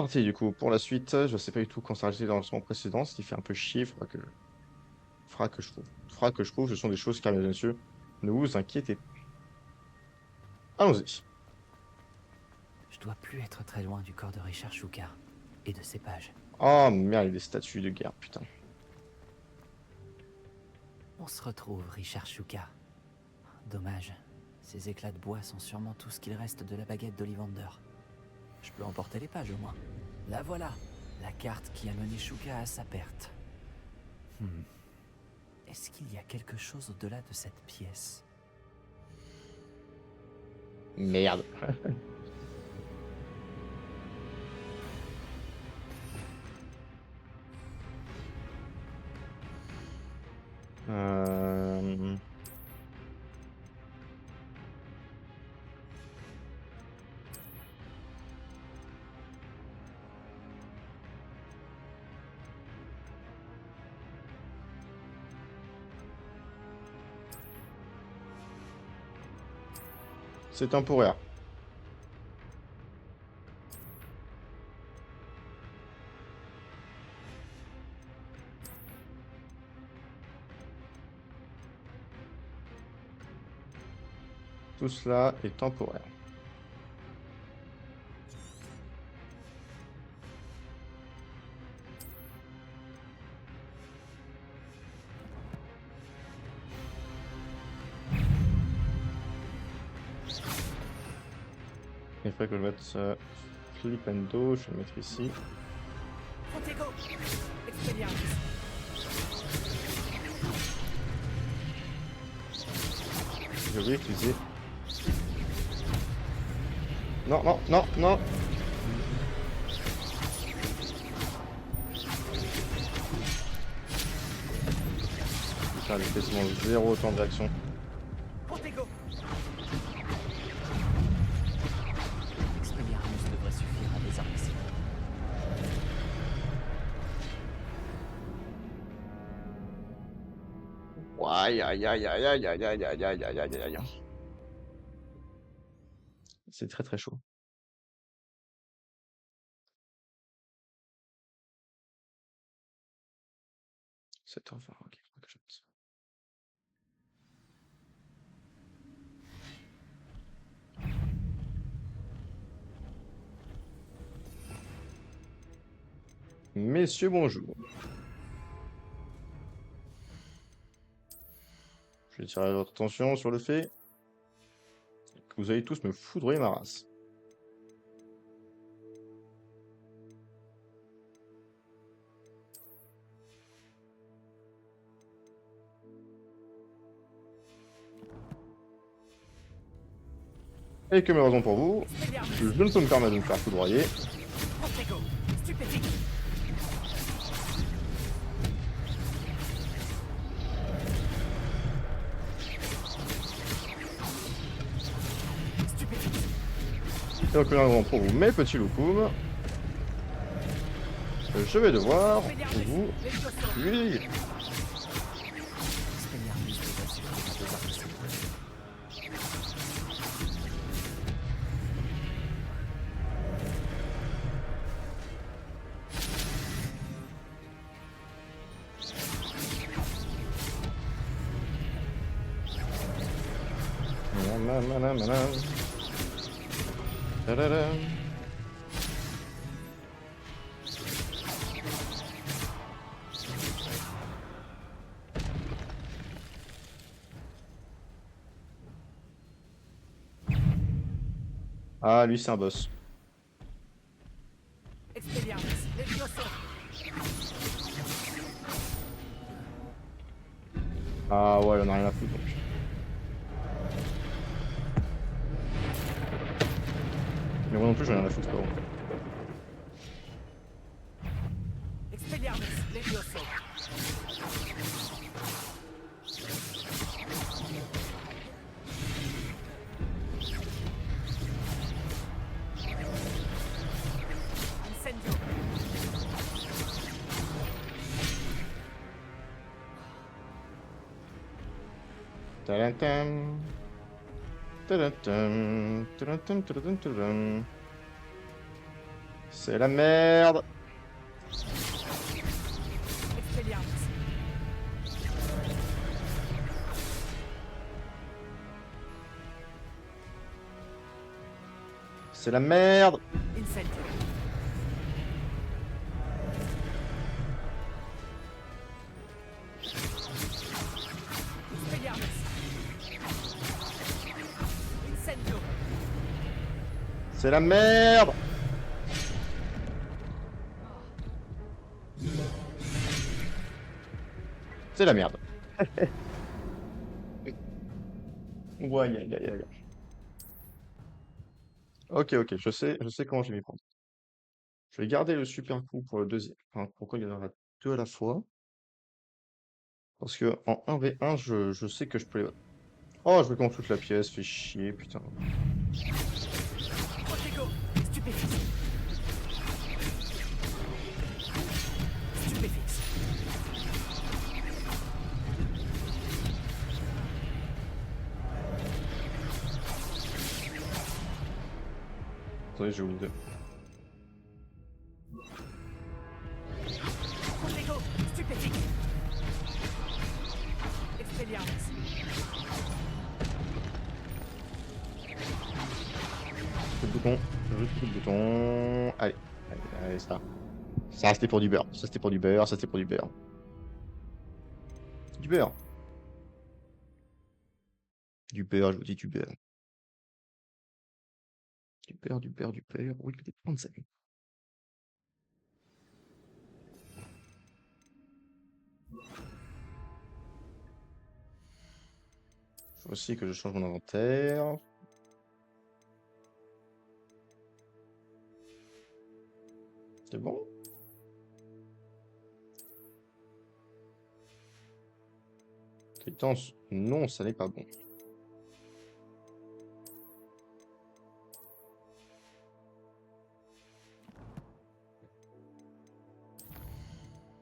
parti du coup pour la suite. Je sais pas du tout quand ça a été dans le lancement précédent, ce qui fait un peu chier. Faudra que je trouve. Ce sont des choses car, mesdames et messieurs, ne vous inquiétez pas. Allons-y. Je dois plus être très loin du corps de Richard Shuka et de ses pages. Oh merde, il y a des statues de guerre, putain. On se retrouve, Richard Shuka. Dommage, ces éclats de bois sont sûrement tout ce qu'il reste de la baguette d'Ollivander. Je peux emporter les pages au moins. La voilà, la carte qui a mené Shuka à sa perte. Est-ce qu'il y a quelque chose au-delà de cette pièce? Merde. Euh... C'est temporaire. Tout cela est temporaire. Il faudrait que je mette Flipendo, je vais le mettre ici. Protego! Expelliarmus! J'ai oublié d'utiliser. Non, non, non, non. Putain, j'ai quasiment zéro temps de réaction. Protego! Expelliarmus devrait suffire à désarmer ces bois. Aïe, aïe, aïe, aïe, aïe, aïe, aïe, aïe, aïe, aïe, aïe, aïe. C'est très très chaud. 7h20, ok, faut que je mette ça. Messieurs, bonjour. Je vais attirer votre attention sur le fait que vous allez tous me foudroyer ma race. Et que raison pour vous, je ne peux me permettre de me faire foudroyer. Protego! Stupéfique! Stupéfique! Et aucune raison pour vous, mes petits loukoums. Je vais devoir vous tuer. Expelliarmus devrait suffire à désarmer ces bois. Tadadam. Ah, lui, c'est un boss. Expelliarmus! Levioso! Ah ouais, on a rien à foutre donc. Mais moi non plus, j'en ai rien à foutre, pas bon. Expelliarmus! Levioso! Incendio! Tadadam. Tadadam. Tadadam, tadadam, tadadam. C'est la merde. Expelliarmus. C'est la merde. Incendio. Expelliarmus. Incendio. C'est la merde. C'est la merde. Ouais, aïe, aïe, aïe, aïe. Ok, ok, je sais comment je vais m'y prendre. Je vais garder le super coup pour le deuxième. Enfin, pourquoi il y en aura deux à la fois? Parce que en 1v1, je sais que je peux les... Oh, je vais contre toute la pièce, fait chier, putain. Protego. Stupéfix. Stupéfix. Attendez, j'ai oublié de... Protego. Stupéfix. Expelliarmus. Coup de bouton, juste coup de bouton. Allez, allez, allez, ça. Ça, c'était pour du beurre. Ça, c'était pour du beurre. Ça, c'était pour du beurre. Du beurre. Du beurre, je vous dis du beurre. Du beurre, du beurre, du beurre. Oui, peut-être prendre ça. Faut aussi que je change mon inventaire. C'est bon? Crétence, non, ça n'est pas bon.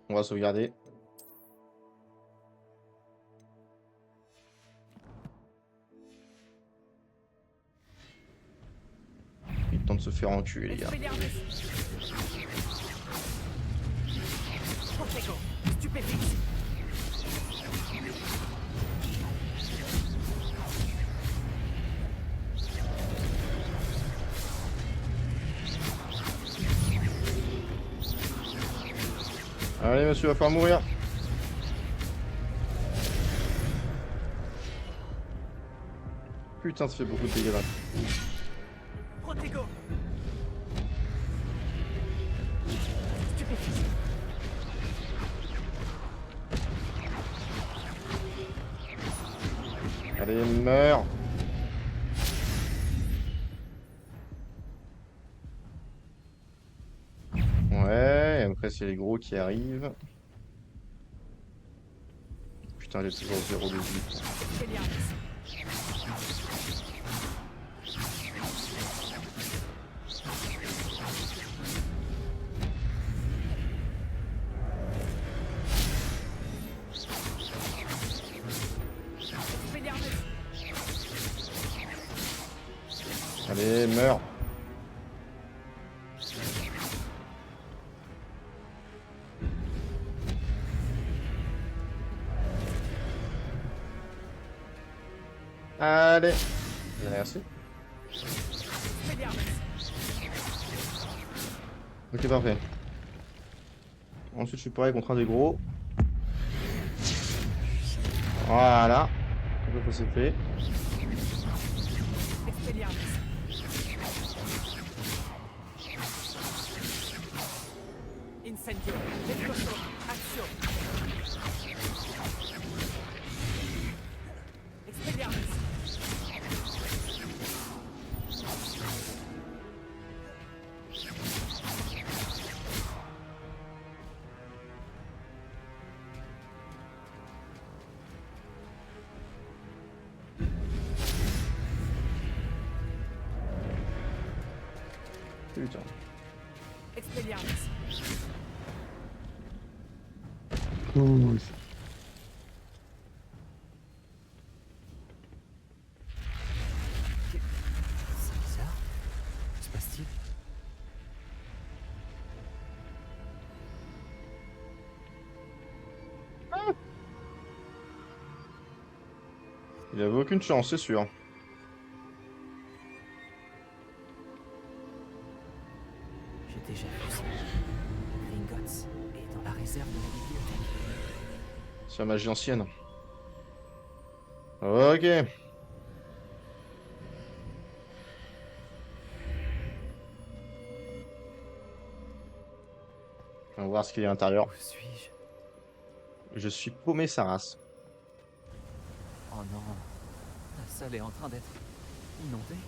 On va sauvegarder. Il tente de se faire enculer, les gars. Expelliarmus. Protego. Stupéfix. Allez, monsieur, va falloir mourir. Putain, ça fait beaucoup de dégâts là. Protego. Stupéfix. Allez, meurs. Ouais, et après, c'est les gros qui arrivent. Putain, j'ai toujours 0 de vie. Expelliarmus. Expelliarmus. Allez, meurs. Allez. Merci. Expelliarmus. Ok, parfait. Ensuite, je suis pareil contre un des gros. Voilà. Ça, c'est fait. Expelliarmus. Incendio. Levioso. Accio. Expelliarmus. Putain. Expelliarmus. C'est bizarre. Que se passe-t-il? Il avait aucune chance, c'est sûr. J'ai déjà vu ça. Gringotts est dans la réserve de la bibliothèque. C'est la magie ancienne. Ok. On va voir ce qu'il y a à l'intérieur. Où suis-je? Je suis paumé sa race. Oh non, la salle est en train d'être inondée.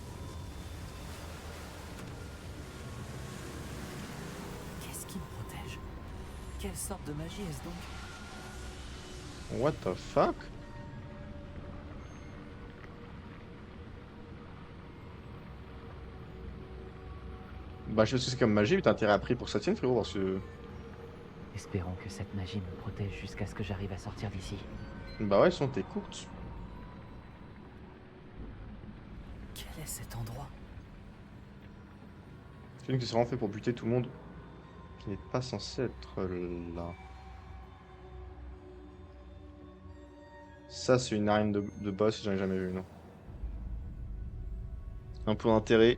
Qu'est-ce qui me protège? Quelle sorte de magie est-ce donc? What the fuck? Bah je sais que c'est comme magie, mais t'as intérêt à prier pour que ça tienne, frérot, parce que... Espérons que cette magie me protège jusqu'à ce que j'arrive à sortir d'ici. Bah ouais, sinon t'es courte. Quel est cet endroit? C'est une qui s'est vraiment fait pour buter tout le monde. Qui n'est pas censé être là. Ça, c'est une arène de boss, j'en ai jamais vu, non. Un point d'intérêt.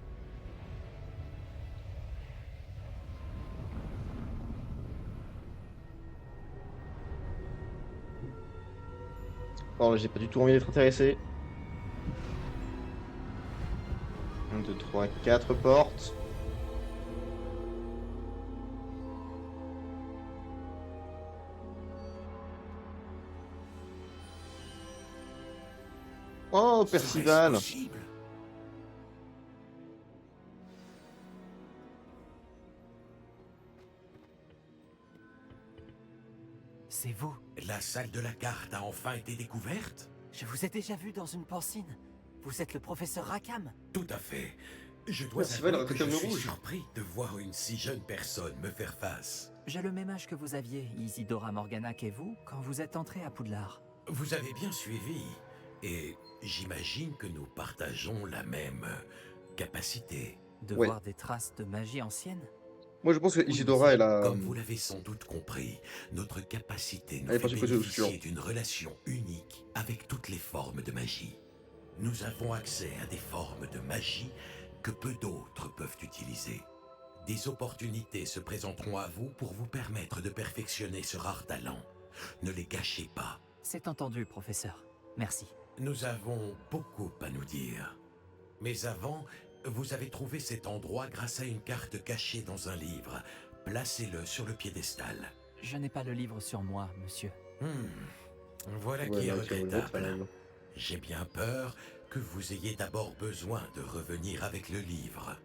Oh, j'ai pas du tout envie d'être intéressé. 1, 2, 3, 4 portes. Oh, Percival! Possible? C'est vous. La salle de la carte a enfin été découverte? Je vous ai déjà vu dans une pancine. Vous êtes le professeur Rackham. Tout à fait. Je dois Percival avouer aurait que été je comme le suis rouge. surpris de voir une si jeune personne me faire face. J'ai le même âge que vous aviez, Isidora Morganac et vous, quand vous êtes entré à Poudlard. Vous avez bien suivi, et j'imagine que nous partageons la même capacité. De Ouais. voir des traces de magie ancienne? Moi, je pense que Oui, Isidora, elle a... Comme vous l'avez sans doute compris, notre capacité nous Elle est fait partie côté bénéficier obscur. d'une relation unique avec toutes les formes de magie. Nous avons accès à des formes de magie que peu d'autres peuvent utiliser. Des opportunités se présenteront à vous pour vous permettre de perfectionner ce rare talent. Ne les gâchez pas. C'est entendu, professeur. Merci. Nous avons beaucoup à nous dire. Mais avant, vous avez trouvé cet endroit grâce à une carte cachée dans un livre. Placez-le sur le piédestal. Je n'ai pas le livre sur moi, monsieur. Voilà Ouais, qui est bah, tiens, l'autre, regrettable. elle- J'ai bien peur que vous ayez d'abord besoin de revenir avec le livre.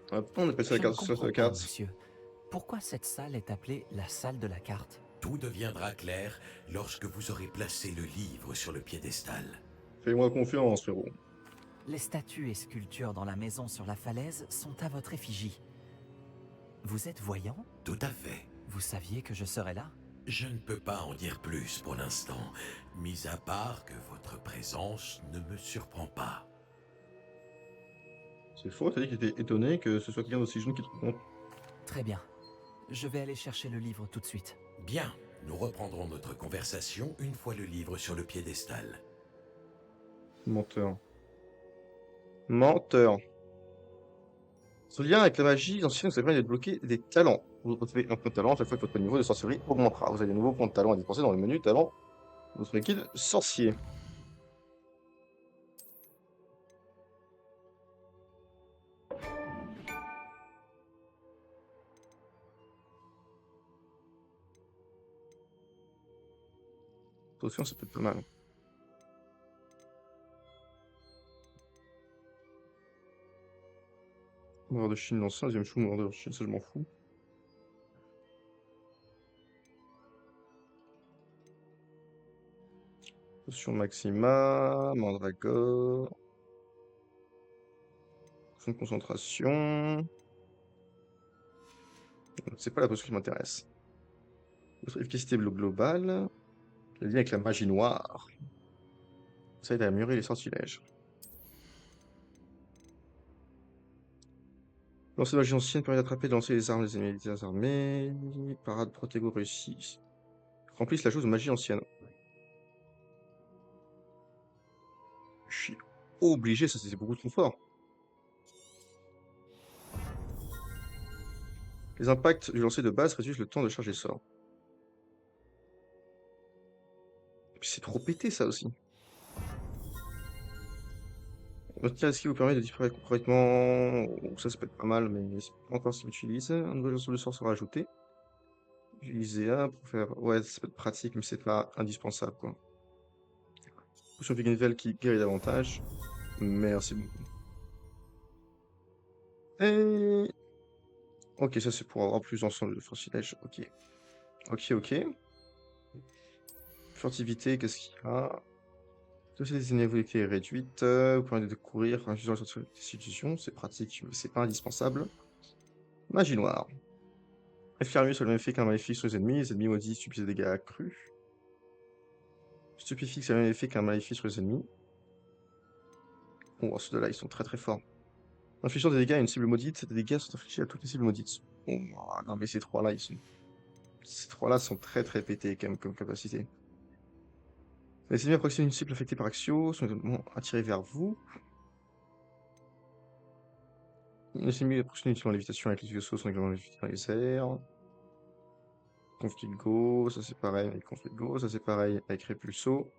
Pourquoi on appelle ça Je la ne carte sur comprends la pas, carte? monsieur. Pourquoi cette salle est appelée la salle de la carte? Tout deviendra clair lorsque vous aurez placé le livre sur le piédestal. Fais-moi confiance, frérot. Les statues et sculptures dans la maison sur la falaise sont à votre effigie. Vous êtes voyant? Tout à fait. Vous saviez que je serais là? Je ne peux pas en dire plus pour l'instant, mis à part que votre présence ne me surprend pas. C'est faux, t'as dit qu'il était étonné que ce soit quelqu'un d'aussi jeune qui te rencontre. Très bien. Je vais aller chercher le livre tout de suite. Bien, nous reprendrons notre conversation une fois le livre sur le piédestal. Menteur. Menteur. Ce lien avec la magie ancienne vous permet de débloquer des talents. Vous retrouvez un point de talent à chaque fois que votre niveau de sorcellerie augmentera. Vous avez de nouveaux points de talent à dépenser dans le menu talent de votre liquide sorcier. Attention, ça peut être pas mal. Mourir de Chine l'ancien, deuxième chou, mourir de Chine, ça je m'en fous. Potion maxima, mandragore. Potion de concentration. C'est pas la potion qui m'intéresse. Votre efficacité globale. Le lien avec la magie noire. Ça aide à améliorer les sortilèges. Lancer magie ancienne permet d'attraper et de lancer les armes des ennemis des armées. Parade protégo réussie. Remplisse la chose de magie ancienne. obligé, ça c'est beaucoup trop fort. Les impacts du lancer de base réduisent le temps de charge des sorts. Et puis c'est trop pété ça aussi. Votre tir esquive vous permet de disparaître complètement. Oh, ça peut être pas mal, mais c'est pas encore ce qu'on utilise. Un nouvel ensemble de sorts sera ajouté. Utiliser un pour faire. Ouais, ça peut être pratique, mais c'est pas indispensable quoi. Potion de Veil qui guérit davantage. Merci beaucoup. Et... Ok, ça c'est pour avoir plus d'ensemble de sortilèges. Ok. Ok. Furtivité, qu'est-ce qu'il y a? Toutes les inébullités est réduite. Vous pouvez de courir en utilisant la restitution. C'est pratique, mais c'est pas indispensable. Magie noire. Infirmius a le même effet qu'un maléfique sur les ennemis. Les ennemis maudits subissent des dégâts accrus. Stupéfix a le même effet qu'un maléfique sur les ennemis. Oh, ceux-là, ils sont très très forts. Infligeant des dégâts à une cible maudite, ces dégâts sont infligés à toutes les cibles maudites. Oh, non, mais ces trois-là, ils sont. Ces trois-là sont très très pétés quand même comme capacité. Les ennemis approximés d'une cible affectée par Axio sont évidemment attirés vers vous. Les ennemis approximés utilisant lévitation avec les vaisseaux sont également lévités dans les airs. Conflit de Go, ça c'est pareil avec Conflit de Go, ça c'est pareil avec Repulso.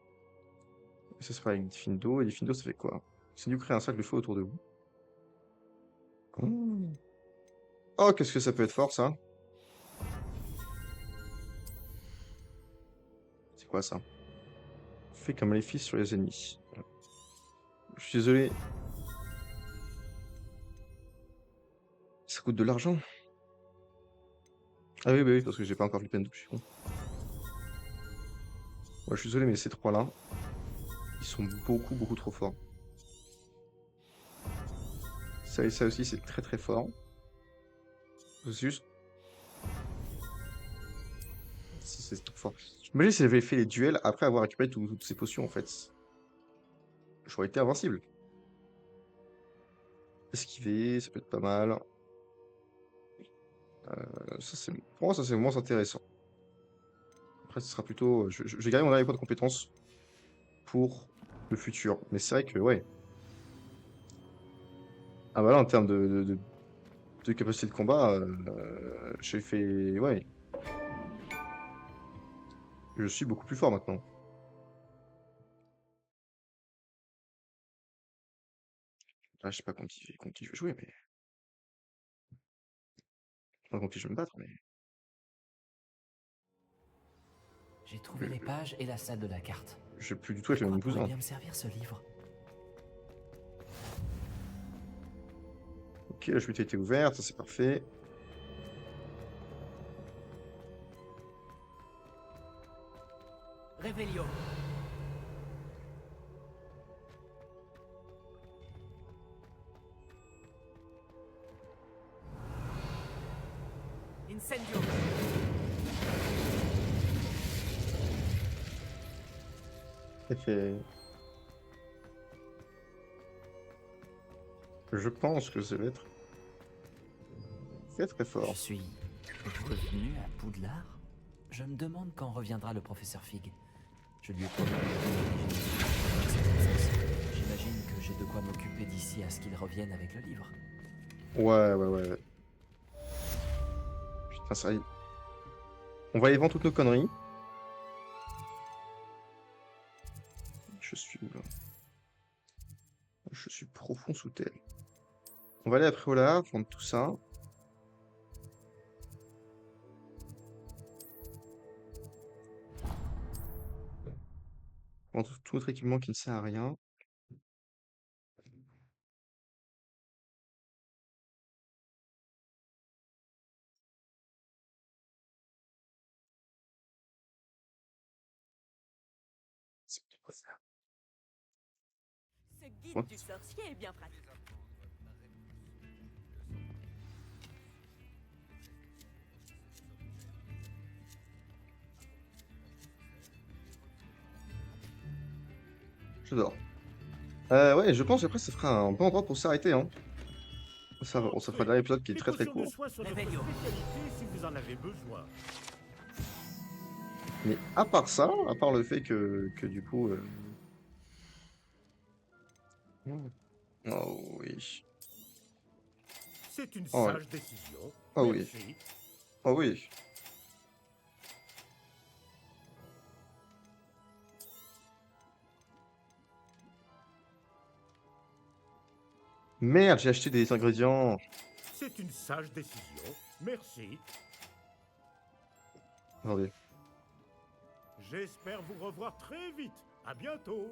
Et ça c'est pareil avec Diffindo, et Diffindo ça fait quoi? C'est du créer un cercle de feu autour de vous. Oh, qu'est-ce que ça peut être fort ça? C'est quoi ça? Fait comme maléfice sur les ennemis. Je suis désolé. Ça coûte de l'argent. Ah oui, bah oui, parce que j'ai pas encore flippé une touche. Ouais, je suis désolé, mais ces trois-là, ils sont beaucoup trop forts. Ça et ça aussi, c'est très très fort. C'est juste. C'est trop fort. J'imagine si j'avais fait les duels après avoir récupéré toutes ces potions en fait. J'aurais été invincible. Esquiver, ça peut être pas mal. Pour moi, ça c'est moins intéressant. Après, ce sera plutôt. Je vais garder mon dernier point de compétence pour le futur. Mais c'est vrai que, ouais. Ah bah là, en termes de capacité de combat, j'ai fait. Ouais. Je suis beaucoup plus fort maintenant. Ah, je sais pas contre qui je vais jouer, mais. Pas contre qui je vais me battre, mais. J'ai trouvé les pages et la salle de la carte. Je vais plus du tout être Je le crois même pourrait cousin. bien me servir ce livre. Ok, la chute a été ouverte, ça c'est parfait. Revelio. Incendio. Ok. Je pense que ça va être très Je fort. suis revenu à Poudlard. Je me demande quand reviendra le professeur Fig. Je lui ai promis. J'imagine que j'ai de quoi m'occuper d'ici à ce qu'il revienne avec le livre. Ouais. Putain, ça y est. On va aller vendre toutes nos conneries. Je suis où là? Je suis profond sous terre. On va aller à Préolard, vendre tout ça. Vendre tout notre équipement qui ne sert à rien. C'est quoi ça? Ce guide What? du sorcier est bien pratique. J'adore. Ouais, je pense qu'après ça fera un bon endroit pour s'arrêter, hein. Ça fera le dernier épisode qui est Les très potions court. de soin sont notre Réveillon. spécialité si vous en avez besoin. Mais à part ça, à part le fait que du coup, Oh oui. C'est une Oh, sage décision. oh oui. Merci. Oh oui. Merde, j'ai acheté des ingrédients. C'est une sage décision. Merci. Attendez. J'espère vous revoir très vite. À bientôt.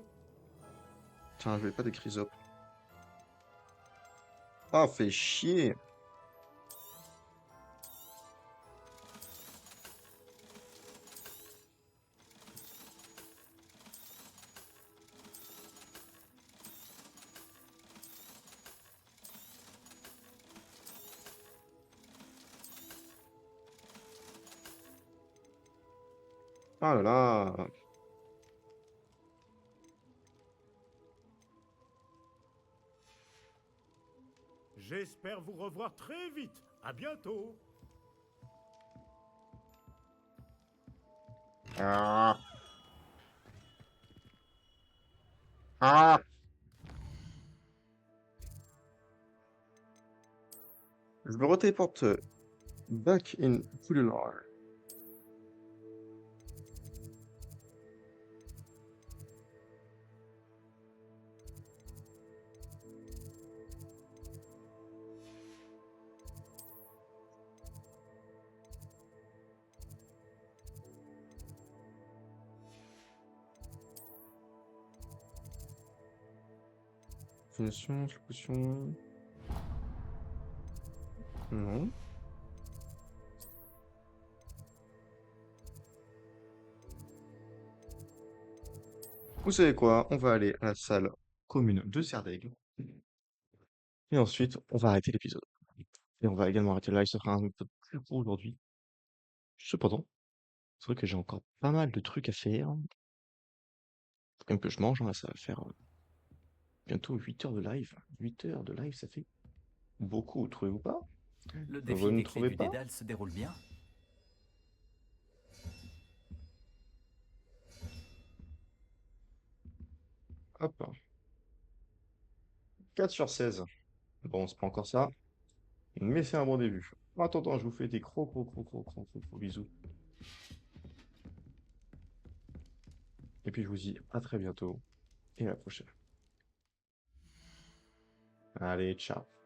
Tiens, je vais pas des chrysopes. Ah, fait chier. Ah là là. J'espère vous revoir très vite. À bientôt. Ah. Ah. Je me retéléporte back in Kulinar. Finition, potion. Non. Vous savez quoi? On va aller à la salle commune de Serdaigle. Et ensuite, on va arrêter l'épisode. Et on va également arrêter le live. Ça fera un épisode plus court aujourd'hui. Cependant, c'est vrai que j'ai encore pas mal de trucs à faire. Faut quand même que je mange, hein. Là, ça va faire bientôt 8 heures de live. 8 heures de live, ça fait beaucoup, trouvez-vous pas? Le Vous défi ne des clés trouvez du pas? dédale se déroule bien. Hop. 4 sur 16. Bon, c'est pas encore ça, mais c'est un bon début. En attendant, je vous fais des gros bisous. Et puis je vous dis à très bientôt et à la prochaine. Allez, ciao.